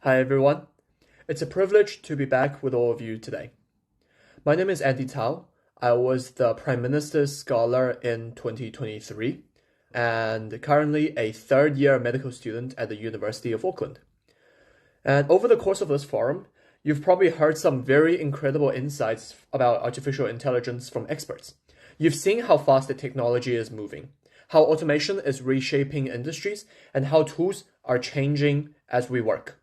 Hi everyone. It's a privilege to be back with all of you today. My name is Andy Tao. I was the Prime Minister's Scholar in 2023 and currently a third year medical student at the University of Auckland. And over the course of this forum, you've probably heard some very incredible insights about artificial intelligence from experts. You've seen how fast the technology is moving, how automation is reshaping industries, and how tools are changing as we work.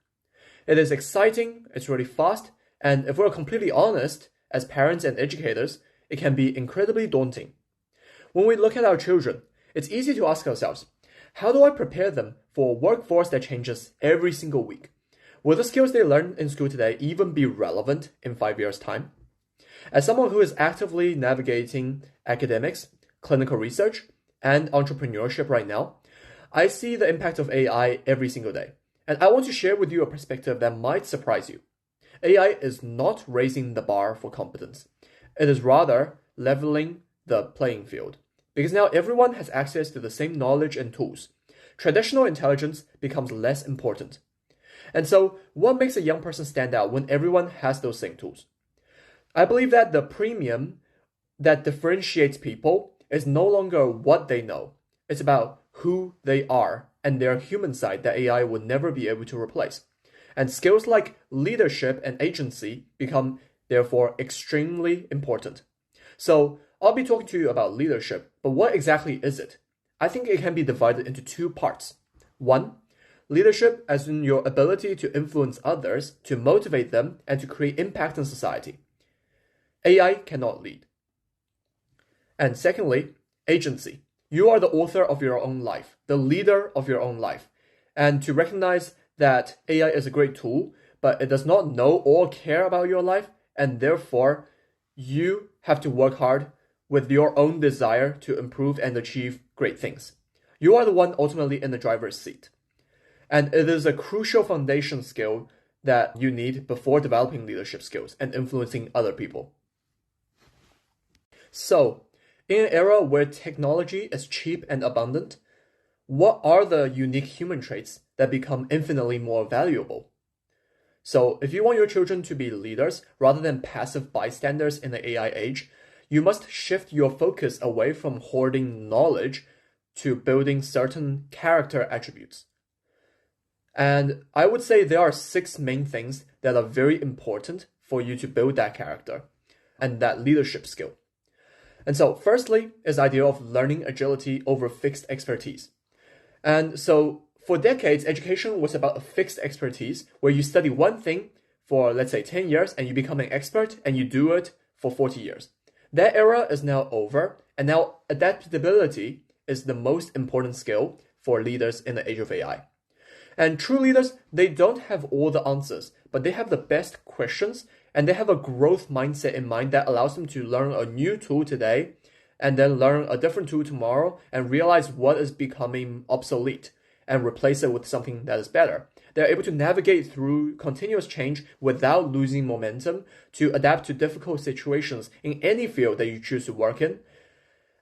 It is exciting, it's really fast, and if we're completely honest, as parents and educators, it can be incredibly daunting. When we look at our children, it's easy to ask ourselves, how do I prepare them for a workforce that changes every single week? Will the skills they learn in school today even be relevant in 5 years' time? As someone who is actively navigating academics, clinical research, and entrepreneurship right now, I see the impact of AI every single day. And I want to share with you a perspective that might surprise you. AI is not raising the bar for competence. It is rather leveling the playing field. Because now everyone has access to the same knowledge and tools. Traditional intelligence becomes less important. And so, what makes a young person stand out when everyone has those same tools? I believe that the premium that differentiates people is no longer what they know. It's about who they are and their human side that AI would never be able to replace. And skills like leadership and agency become, therefore, extremely important. So, I'll be talking to you about leadership, but what exactly is it? I think it can be divided into two parts. One, leadership as in your ability to influence others, to motivate them, and to create impact in society. AI cannot lead. And secondly, agency. You are the author of your own life, the leader of your own life. And to recognize that AI is a great tool, but it does not know or care about your life, and therefore you have to work hard with your own desire to improve and achieve great things. You are the one ultimately in the driver's seat. And it is a crucial foundation skill that you need before developing leadership skills and influencing other people. So, in an era where technology is cheap and abundant, what are the unique human traits that become infinitely more valuable? So, if you want your children to be leaders rather than passive bystanders in the AI age, you must shift your focus away from hoarding knowledge to building certain character attributes. And I would say there are 6 main things that are very important for you to build that character and that leadership skill. And so, firstly, is the idea of learning agility over fixed expertise. And so, for decades, education was about a fixed expertise where you study one thing for, let's say, 10 years and you become an expert and you do it for 40 years. That era is now over, and now adaptability is the most important skill for leaders in the age of AI. And true leaders, they don't have all the answers, but they have the best questions and they have a growth mindset in mind that allows them to learn a new tool today and then learn a different tool tomorrow and realize what is becoming obsolete and replace it with something that is better. They're able to navigate through continuous change without losing momentum to adapt to difficult situations in any field that you choose to work in.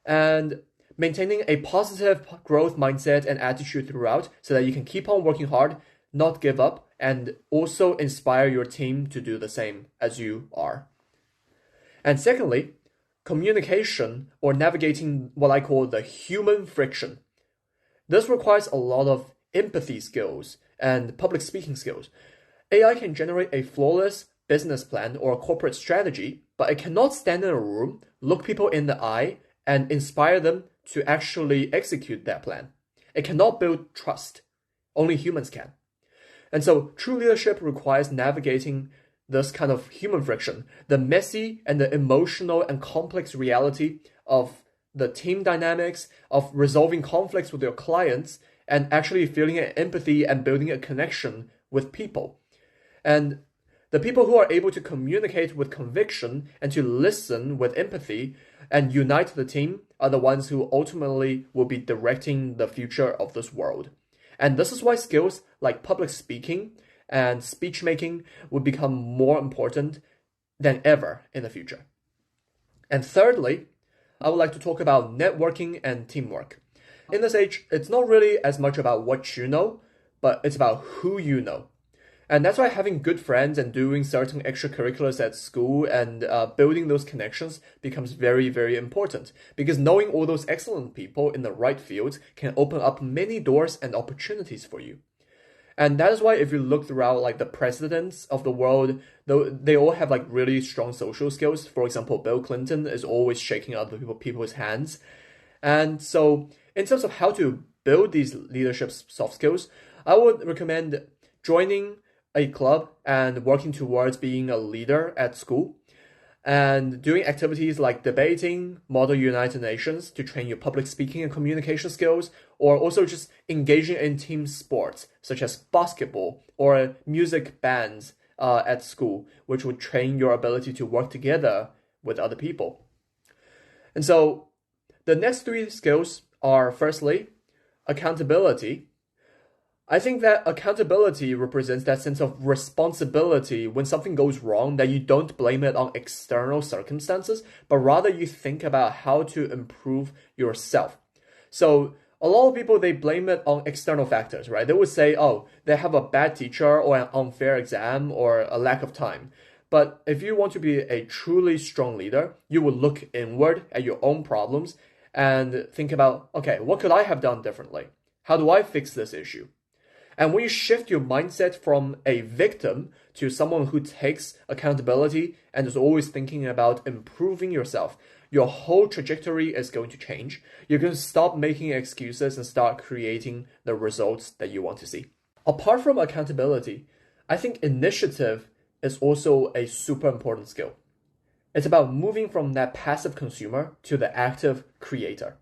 And maintaining a positive growth mindset and attitude throughout so that you can keep on working hard, not give up, and also inspire your team to do the same as you are. And secondly, communication or navigating what I call the human friction. This requires a lot of empathy skills and public speaking skills. AI can generate a flawless business plan or a corporate strategy, but it cannot stand in a room, look people in the eye, and inspire them to actually execute that plan. It cannot build trust. Only humans can. And so true leadership requires navigating this kind of human friction, the messy and the emotional and complex reality of the team dynamics, of resolving conflicts with your clients, and actually feeling an empathy and building a connection with people. And the people who are able to communicate with conviction and to listen with empathy and unite the team are the ones who ultimately will be directing the future of this world. And this is why skills like public speaking and speech making will become more important than ever in the future. And thirdly, I would like to talk about networking and teamwork. In this age, it's not really as much about what you know, but it's about who you know. And that's why having good friends and doing certain extracurriculars at school and building those connections becomes very, very important. Because knowing all those excellent people in the right fields can open up many doors and opportunities for you. And that is why if you look throughout like the presidents of the world, though they all have like really strong social skills. For example, Bill Clinton is always shaking other people's hands. And so in terms of how to build these leadership soft skills, I would recommend joining a club and working towards being a leader at school and doing activities like debating, Model United Nations to train your public speaking and communication skills, or also just engaging in team sports such as basketball or music bands at school, which would train your ability to work together with other people. And so the next three skills are firstly, accountability. I think that accountability represents that sense of responsibility when something goes wrong, that you don't blame it on external circumstances, but rather you think about how to improve yourself. So a lot of people, they blame it on external factors, right? They would say, oh, they have a bad teacher or an unfair exam or a lack of time. But if you want to be a truly strong leader, you will look inward at your own problems and think about, okay, what could I have done differently? How do I fix this issue? And when you shift your mindset from a victim to someone who takes accountability and is always thinking about improving yourself, your whole trajectory is going to change. You're going to stop making excuses and start creating the results that you want to see. Apart from accountability, I think initiative is also a super important skill. It's about moving from that passive consumer to the active creator.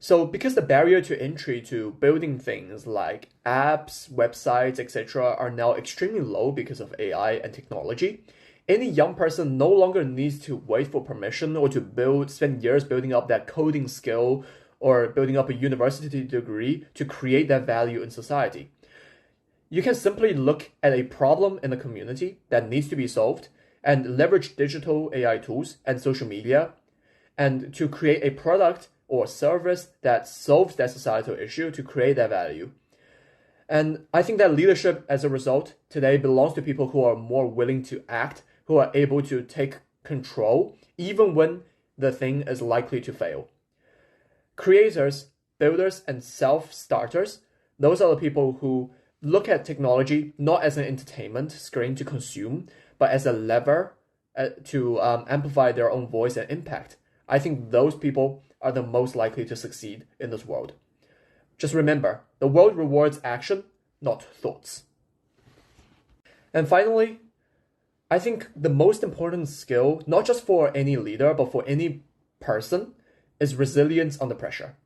So because the barrier to entry to building things like apps, websites, etc. are now extremely low because of AI and technology, any young person no longer needs to wait for permission or to spend years building up that coding skill or building up a university degree to create that value in society. You can simply look at a problem in the community that needs to be solved and leverage digital AI tools and social media and to create a product or service that solves that societal issue to create that value. And I think that leadership as a result today belongs to people who are more willing to act, who are able to take control, even when the thing is likely to fail. Creators, builders, and self-starters, those are the people who look at technology not as an entertainment screen to consume, but as a lever to amplify their own voice and impact. I think those people are the most likely to succeed in this world. Just remember, the world rewards action, not thoughts. And finally, I think the most important skill, not just for any leader, but for any person, is resilience under pressure.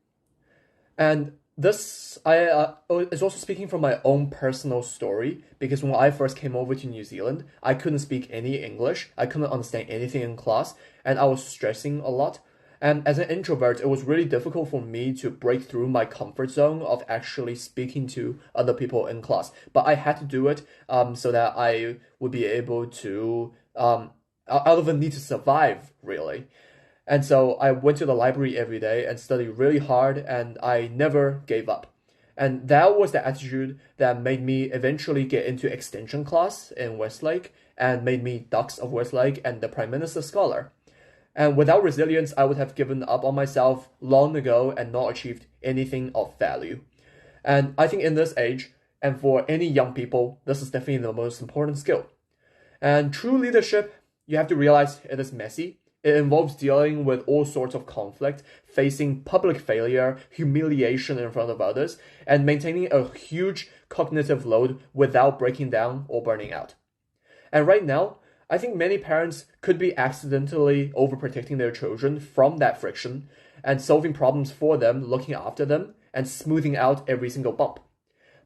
And this is also speaking from my own personal story, because when I first came over to New Zealand, I couldn't speak any English, I couldn't understand anything in class, and I was stressing a lot. And as an introvert, it was really difficult for me to break through my comfort zone of actually speaking to other people in class. But I had to do it so that I would be able to, out of a need to survive, really. And so I went to the library every day and studied really hard, and I never gave up. And that was the attitude that made me eventually get into extension class in Westlake and made me Dux of Westlake and the Prime Minister Scholar. And without resilience, I would have given up on myself long ago and not achieved anything of value. And I think in this age, and for any young people, this is definitely the most important skill. And true leadership, you have to realize it is messy. It involves dealing with all sorts of conflict, facing public failure, humiliation in front of others, and maintaining a huge cognitive load without breaking down or burning out. And right now, I think many parents could be accidentally overprotecting their children from that friction and solving problems for them, looking after them, and smoothing out every single bump.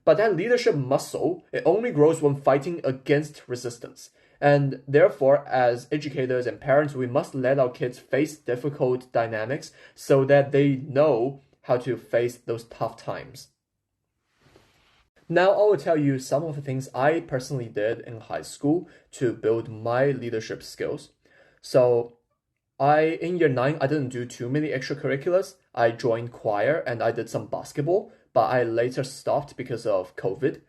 But that leadership muscle, it only grows when fighting against resistance. And therefore, as educators and parents, we must let our kids face difficult dynamics so that they know how to face those tough times. Now I will tell you some of the things I personally did in high school to build my leadership skills. So in year 9, I didn't do too many extracurriculars. I joined choir and I did some basketball, but I later stopped because of COVID.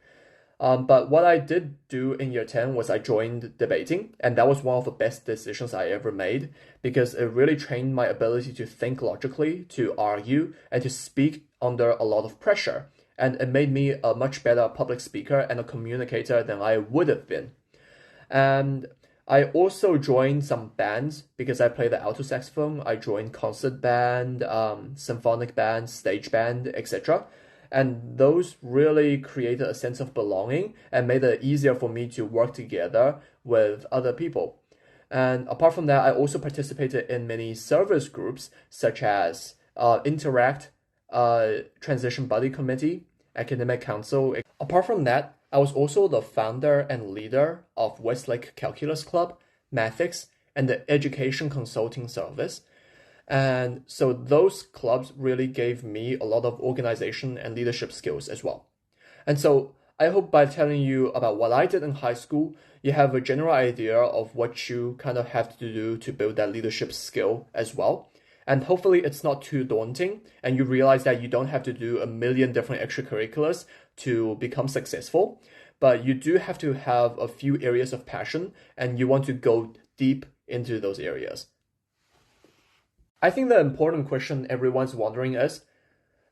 But what I did do in year 10 was I joined debating, and that was one of the best decisions I ever made because it really trained my ability to think logically, to argue, and to speak under a lot of pressure. And it made me a much better public speaker and a communicator than I would have been. And I also joined some bands because I play the alto saxophone. I joined concert band, symphonic band, stage band, etc. And those really created a sense of belonging and made it easier for me to work together with other people. And apart from that, I also participated in many service groups such as Interact, Transition Buddy Committee, Academic Council. Apart from that, I was also the founder and leader of Westlake Calculus Club, Mathix, and the Education Consulting Service. And so those clubs really gave me a lot of organization and leadership skills as well. And so I hope by telling you about what I did in high school, you have a general idea of what you kind of have to do to build that leadership skill as well. And hopefully it's not too daunting and you realize that you don't have to do a million different extracurriculars to become successful, but you do have to have a few areas of passion and you want to go deep into those areas. I think the important question everyone's wondering is,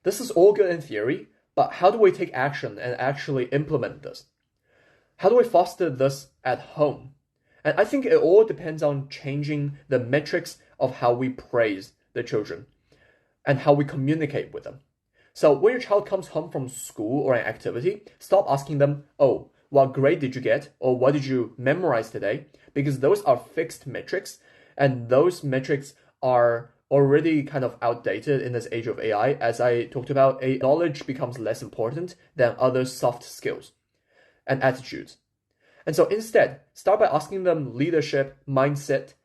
this is all good in theory, but how do we take action and actually implement this? How do we foster this at home? And I think it all depends on changing the metrics of how we praise the children and how we communicate with them. So when your child comes home from school or an activity, stop asking them, oh, what grade did you get? Or what did you memorize today? Because those are fixed metrics and those metrics are already kind of outdated in this age of AI. As I talked about, knowledge becomes less important than other soft skills and attitudes. And so instead, start by asking them leadership mindset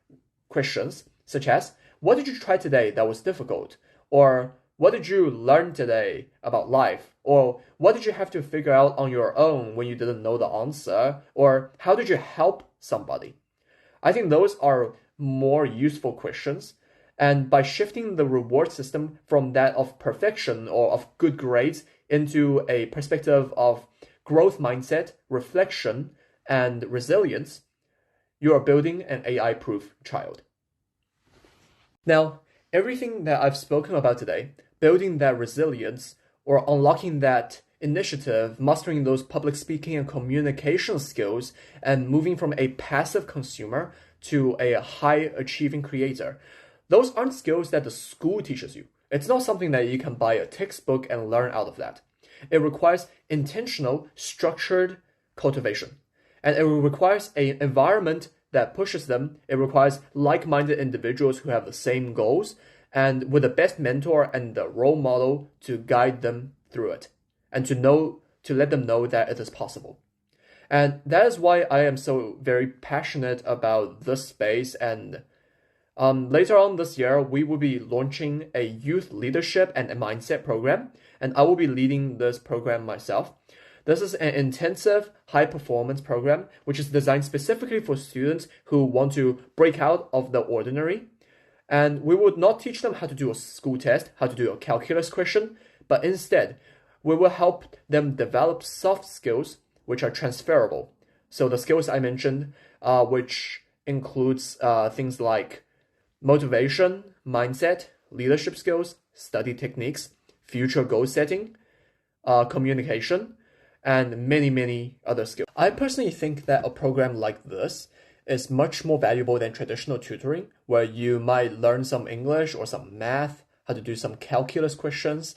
questions, such as, what did you try today that was difficult? Or what did you learn today about life? Or what did you have to figure out on your own when you didn't know the answer? Or how did you help somebody? I think those are more useful questions. And by shifting the reward system from that of perfection or of good grades into a perspective of growth mindset, reflection, and resilience, you are building an AI-proof child. Now, everything that I've spoken about today, building that resilience or unlocking that initiative, mastering those public speaking and communication skills, and moving from a passive consumer to a high achieving creator, those aren't skills that the school teaches you. It's not something that you can buy a textbook and learn out of that. It requires intentional, structured cultivation. And it requires an environment that pushes them. It requires like-minded individuals who have the same goals and with the best mentor and the role model to guide them through it and to let them know that it is possible. And that is why I am so very passionate about this space. And later on this year, we will be launching a youth leadership and a mindset program, and I will be leading this program myself. This is an intensive high-performance program, which is designed specifically for students who want to break out of the ordinary. And we would not teach them how to do a school test, how to do a calculus question, but instead, we will help them develop soft skills which are transferable. So the skills I mentioned, which includes things like motivation, mindset, leadership skills, study techniques, future goal setting, communication, and many, many other skills. I personally think that a program like this is much more valuable than traditional tutoring, where you might learn some English or some math, how to do some calculus questions,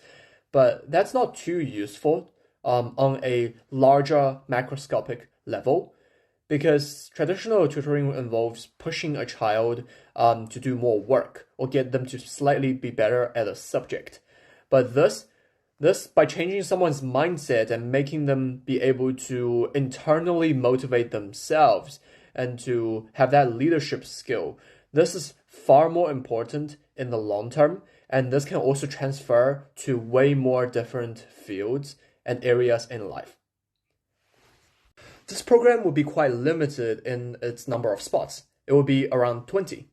but that's not too useful on a larger macroscopic level, because traditional tutoring involves pushing a child to do more work or get them to slightly be better at a subject. But this, by changing someone's mindset and making them be able to internally motivate themselves and to have that leadership skill, this is far more important in the long term. And this can also transfer to way more different fields and areas in life. This program will be quite limited in its number of spots. It will be around 20.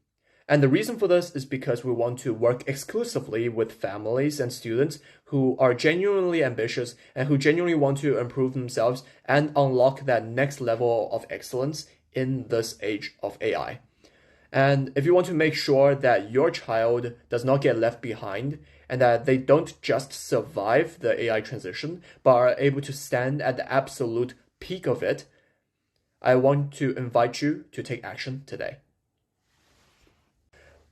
And the reason for this is because we want to work exclusively with families and students who are genuinely ambitious and who genuinely want to improve themselves and unlock that next level of excellence in this age of AI. And if you want to make sure that your child does not get left behind and that they don't just survive the AI transition, but are able to stand at the absolute peak of it, I want to invite you to take action today.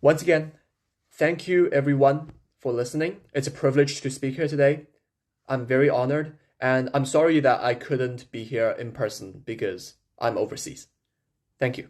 Once again, thank you everyone for listening. It's a privilege to speak here today. I'm very honored, and I'm sorry that I couldn't be here in person because I'm overseas. Thank you.